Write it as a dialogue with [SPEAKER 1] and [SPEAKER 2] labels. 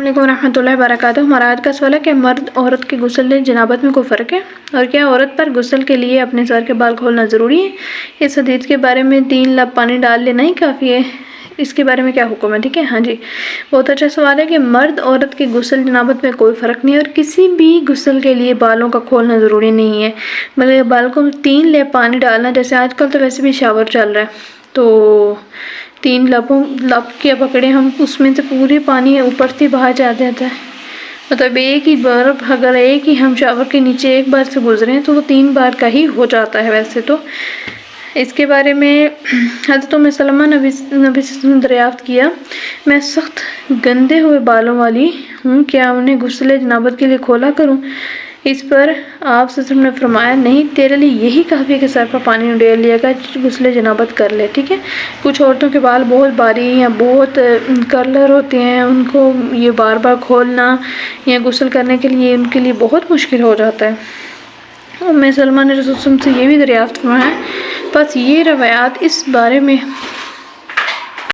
[SPEAKER 1] السلام علیکم ورحمۃ اللہ وبرکاتہ۔ ہمارا آج کا سوال ہے کہ مرد عورت کے غسل جنابت میں کوئی فرق ہے، اور کیا عورت پر غسل کے لیے اپنے سر کے بال کھولنا ضروری ہے؟ اس حدیث کے بارے میں 3 لب پانی ڈال لینا ہی کافی ہے، اس کے بارے میں کیا حکم ہے؟ ٹھیک ہے، ہاں جی، بہت اچھا سوال ہے کہ مرد عورت کے غسل جنابت میں کوئی فرق نہیں ہے، اور کسی بھی غسل کے لیے بالوں کا کھولنا ضروری نہیں ہے، بلکہ بالوں کو 3 لب پانی ڈالنا، جیسے آج کل تو ویسے بھی شاور چل رہا ہے تو 3 لب کے پکڑے ہم، اس میں سے پورے پانی اوپر سے باہر جا جاتا ہے، مطلب ایک ہی بار، اگر ایک ہی ہم شاور کے نیچے ایک بار سے گزرے ہیں تو وہ 3 بار کا ہی ہو جاتا ہے ویسے تو۔ اس کے بارے میں حضرت ام سلمہ نبی سے دریافت کیا، میں سخت گندے ہوئے بالوں والی ہوں، کیا انہیں غسل جنابت کے لیے کھولا کروں؟ اس پر آپ صلی اللہ علیہ وسلم نے فرمایا، نہیں، تیرے لیے یہی کافی ہے کہ سر پر پانی ڈال لیا کر غسل جنابت کر لے، ٹھیک ہے۔ کچھ عورتوں کے بال بہت باریک یا بہت کرلر ہوتے ہیں، ان کو یہ بار بار کھولنا یا غسل کرنے کے لیے ان کے لیے بہت مشکل ہو جاتا ہے۔ ام سلمہ نے رسول اللہ صلی اللہ علیہ وسلم سے یہ بھی دریافت فرمایا، بس یہ روایات اس بارے میں